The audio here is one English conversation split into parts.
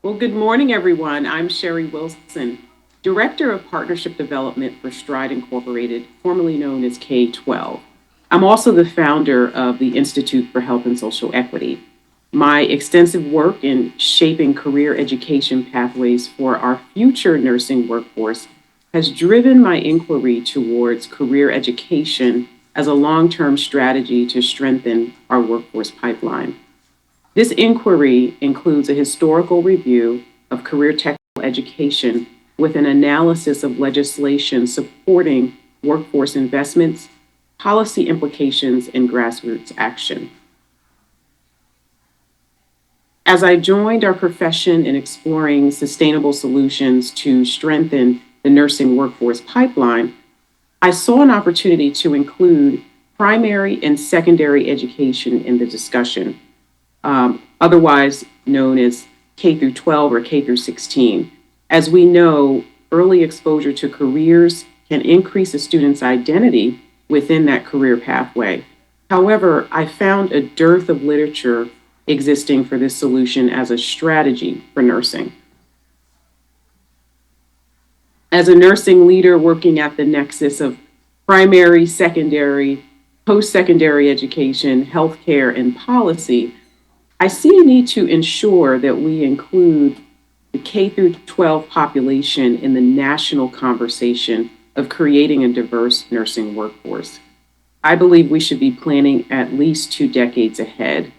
Well, good morning, everyone. I'm Sherri Wilson, Director of Partnership Development for Stride Incorporated, formerly known as K-12. I'm also the founder of the Institute for Health and Social Equity. My extensive work in shaping career education pathways for our future nursing workforce has driven my inquiry towards career education as a long term strategy to strengthen our workforce pipeline. This inquiry includes a historical review of career technical education with an analysis of legislation supporting workforce investments, policy implications, and grassroots action. As I joined our profession in exploring sustainable solutions to strengthen the nursing workforce pipeline, I saw an opportunity to include primary and secondary education in the discussion, otherwise known as K through 12 or K through 16. As we know, early exposure to careers can increase a student's identity within that career pathway. However, I found a dearth of literature existing for this solution as a strategy for nursing. As a nursing leader working at the nexus of primary, secondary, post secondary education, healthcare, and policy, I see a need to ensure that we include the K through 12 population in the national conversation of creating a diverse nursing workforce. I believe we should be planning at least 2 decades ahead.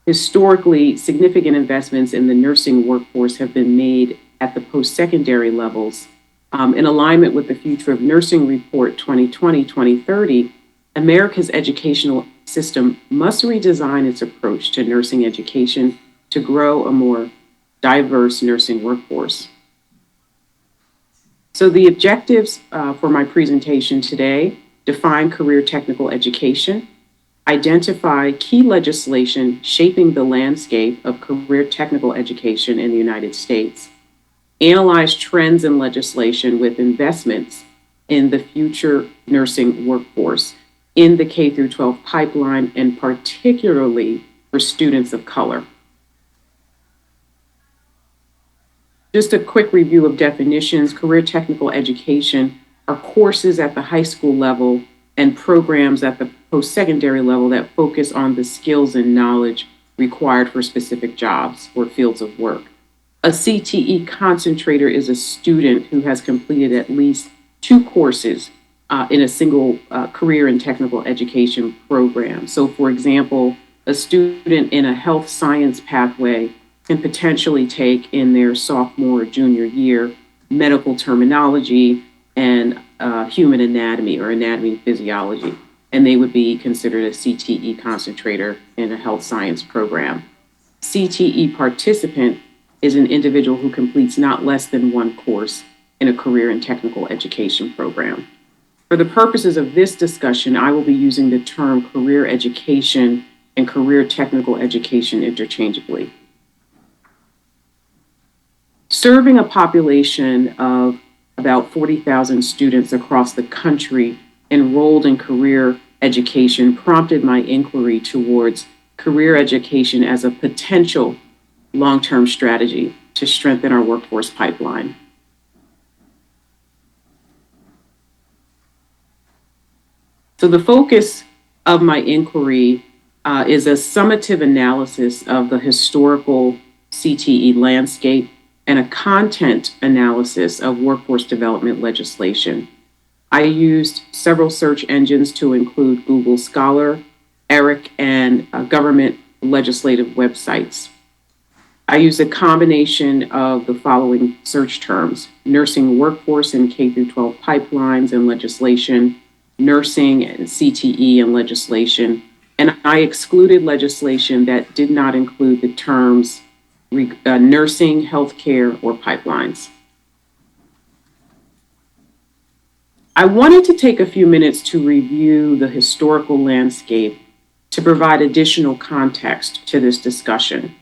Historically, significant investments in the nursing workforce have been made at the post secondary levels. In alignment with the Future of Nursing Report 2020 2030, America's educational system must redesign its approach to nursing education to grow a more diverse nursing workforce. So, the objectives for my presentation today: define career technical education, identify key legislation shaping the landscape of career technical education in the United States, analyze trends in legislation with investments in the future nursing workforce in the K through 12 pipeline, and particularly for students of color. Just a quick review of definitions: career technical education are courses at the high school level and programs at the post secondary level that focus on the skills and knowledge required for specific jobs or fields of work. A CTE concentrator is a student who has completed at least 2 courses in a single career and technical education program. So, for example, a student in a health science pathway can potentially take in their sophomore or junior year medical terminology and human anatomy or anatomy and physiology, and they would be considered a CTE concentrator in a health science program. CTE participant is an individual who completes not less than 1 course in a career and technical education program. For the purposes of this discussion, I will be using the term career education and career technical education interchangeably. Serving a population of about 40,000 students across the country enrolled in career education prompted my inquiry towards career education as a potential long-term strategy to strengthen our workforce pipeline. So the focus of my inquiry is a summative analysis of the historical CTE landscape and a content analysis of workforce development legislation. I used several search engines to include Google Scholar, ERIC, and government legislative websites. I used a combination of the following search terms: nursing workforce and K through 12 pipelines and legislation, nursing and CTE and legislation, and I excluded legislation that did not include the terms nursing, healthcare, or pipelines. I wanted to take a few minutes to review the historical landscape to provide additional context to this discussion.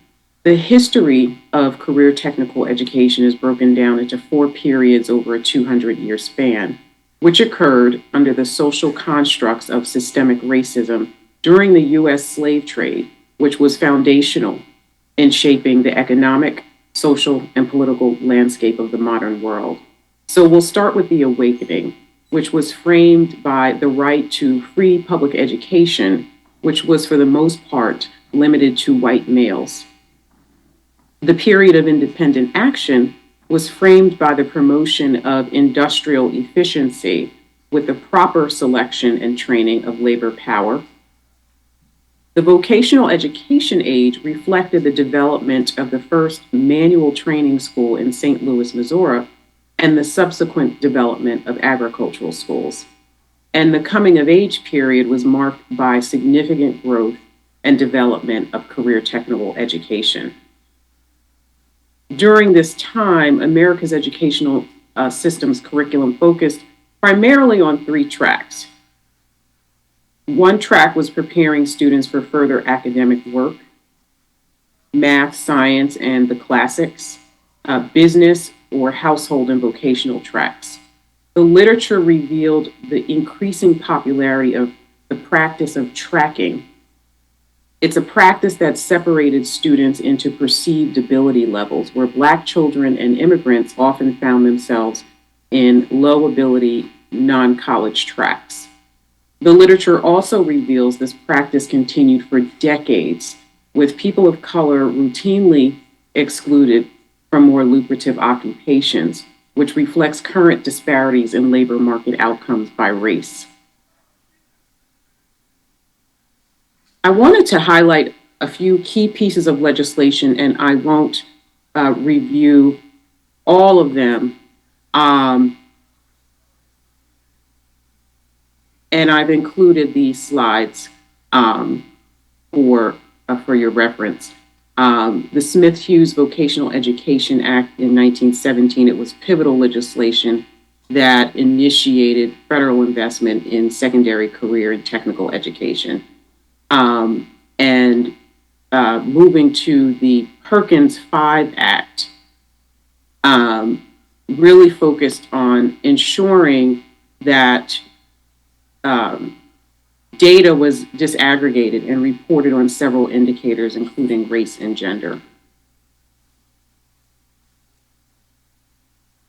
The history of career technical education is broken down into 4 periods over a 200-year span, which occurred under the social constructs of systemic racism during the U.S. slave trade, which was foundational in shaping the economic, social, and political landscape of the modern world. So we'll start with the awakening, which was framed by the right to free public education, which was for the most part limited to white males. The period of independent action was framed by the promotion of industrial efficiency with the proper selection and training of labor power. The vocational education age reflected the development of the first manual training school in St. Louis, Missouri, and the subsequent development of agricultural schools. And the coming of age period was marked by significant growth and development of career technical education. During this time, America's educational system's curriculum focused primarily on three tracks. One track was preparing students for further academic work, math, science, and the classics, business or household and vocational tracks. The literature revealed the increasing popularity of the practice of tracking. It's a practice that separated students into perceived ability levels, where Black children and immigrants often found themselves in low ability, non-college tracks. The literature also reveals this practice continued for decades, with people of color routinely excluded from more lucrative occupations, which reflects current disparities in labor market outcomes by race. I wanted to highlight a few key pieces of legislation, and I won't review all of them. And I've included these slides for your reference. The Smith-Hughes Vocational Education Act in 1917, it was pivotal legislation that initiated federal investment in secondary career and technical education. Moving to the Perkins 5 Act, really focused on ensuring that data was disaggregated and reported on several indicators, including race and gender.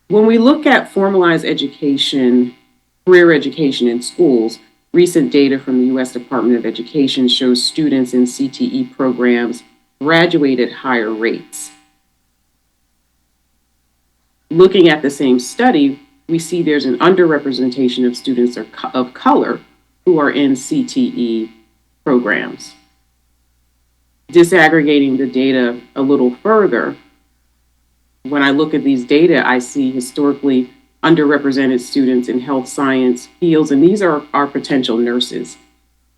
When we look at formalized education, career education in schools, recent data from the U.S. Department of Education shows students in CTE programs graduate at higher rates. Looking at the same study, we see there's an underrepresentation of students of color who are in CTE programs. Disaggregating the data a little further, when I look at these data, I see historically underrepresented students in health science fields, and these are our potential nurses.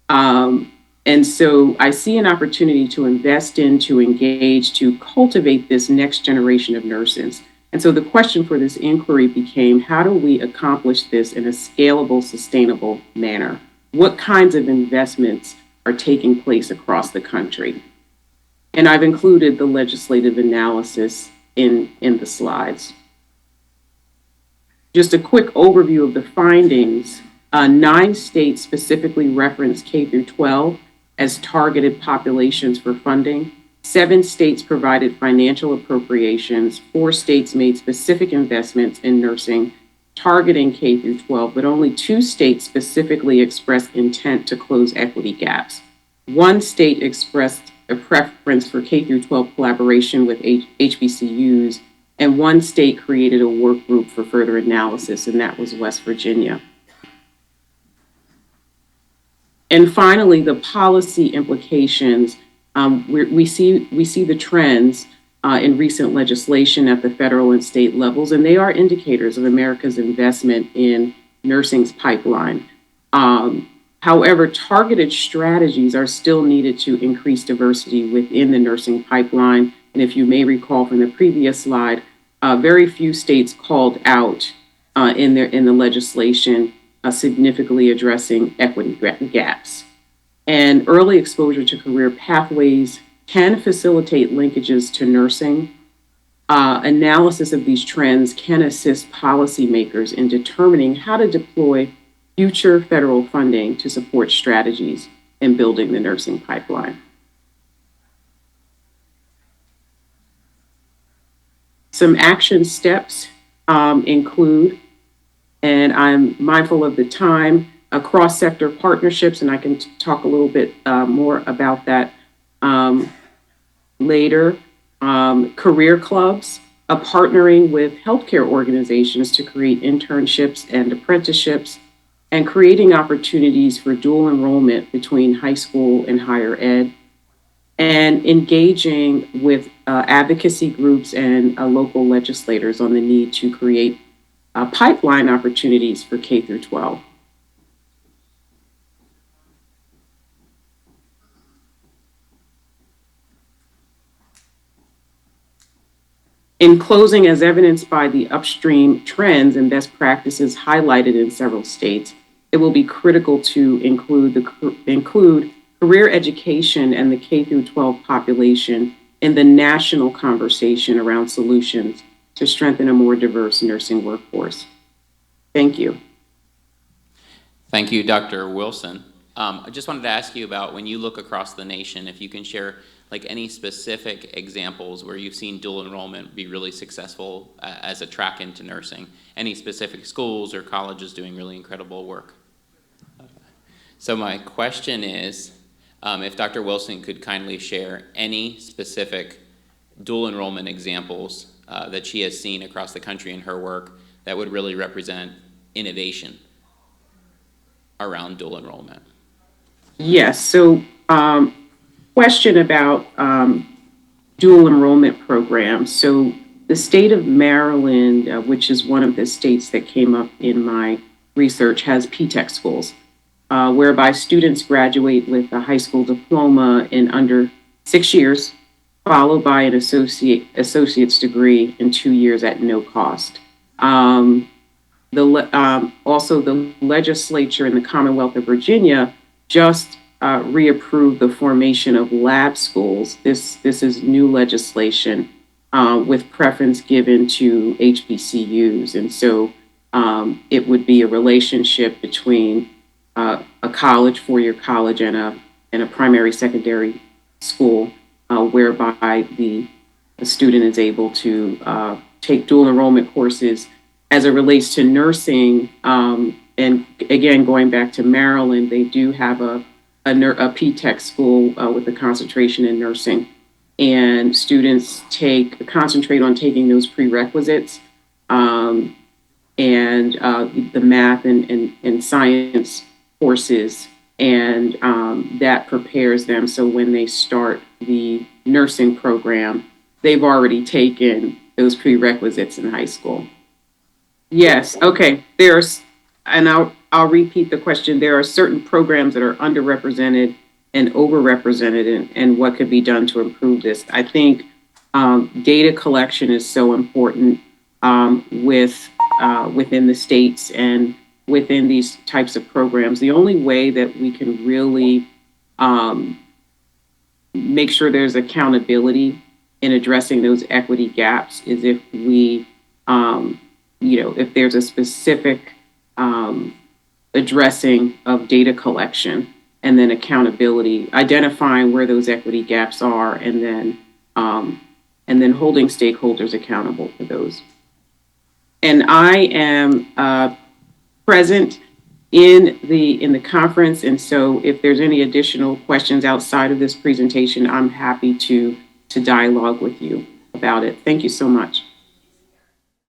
And so I see an opportunity to invest in, to engage, to cultivate this next generation of nurses. And so the question for this inquiry became, how do we accomplish this in a scalable, sustainable manner? What kinds of investments are taking place across the country? And I've included the legislative analysis in the slides. Just a quick overview of the findings. 9 states specifically referenced K through 12 as targeted populations for funding. 7 states provided financial appropriations. 4 states made specific investments in nursing, targeting K through 12, but only 2 states specifically expressed intent to close equity gaps. 1 state expressed a preference for K through 12 collaboration with HBCUs, and 1 state created a work group for further analysis, and that was West Virginia. And finally, the policy implications. We see the trends in recent legislation at the federal and state levels, and they are indicators of America's investment in nursing's pipeline. However, targeted strategies are still needed to increase diversity within the nursing pipeline. And if you may recall from the previous slide, very few states called out in the legislation significantly addressing equity gaps. And early exposure to career pathways can facilitate linkages to nursing. Analysis of these trends can assist policymakers in determining how to deploy future federal funding to support strategies in building the nursing pipeline. Some action steps include, and I'm mindful of the time, cross-sector partnerships, and I can talk a little bit more about that um, later. Career clubs, partnering with healthcare organizations to create internships and apprenticeships, and creating opportunities for dual enrollment between high school and higher ed, and engaging with advocacy groups and local legislators on the need to create pipeline opportunities for K through 12. In closing, as evidenced by the upstream trends and best practices highlighted in several states, it will be critical to include career education and the K through 12 population in the national conversation around solutions to strengthen a more diverse nursing workforce. Thank you. Thank you, Dr. Wilson. I just wanted to ask you about, when you look across the nation, if you can share like any specific examples where you've seen dual enrollment be really successful as a track into nursing. Any specific schools or colleges doing really incredible work. So my question is, if Dr. Wilson could kindly share any specific dual enrollment examples that she has seen across the country in her work that would really represent innovation around dual enrollment. Yes, so question about dual enrollment programs. So the state of Maryland, which is one of the states that came up in my research, has P-TECH schools, whereby students graduate with a high school diploma in under 6 years, followed by an associate's degree in 2 years at no cost. Also, the legislature in the Commonwealth of Virginia just reapproved the formation of lab schools. This is new legislation with preference given to HBCUs. And so it would be a relationship between a college, four-year college, and a primary secondary school, whereby the student is able to take dual enrollment courses as it relates to nursing. And again, going back to Maryland, they do have a P-TECH school with a concentration in nursing. And students concentrate on taking those prerequisites and the math and science courses, and that prepares them so when they start the nursing program, they've already taken those prerequisites in high school. Yes, okay. And I'll repeat the question. There are certain programs that are underrepresented and overrepresented, and what could be done to improve this. I think data collection is so important within the states and within these types of programs. The only way that we can really make sure there's accountability in addressing those equity gaps is if we, if there's a specific addressing of data collection, and then accountability, identifying where those equity gaps are, and then holding stakeholders accountable for those. And I am present in the conference, and so if there's any additional questions outside of this presentation, I'm happy to dialogue with you about it. Thank you so much.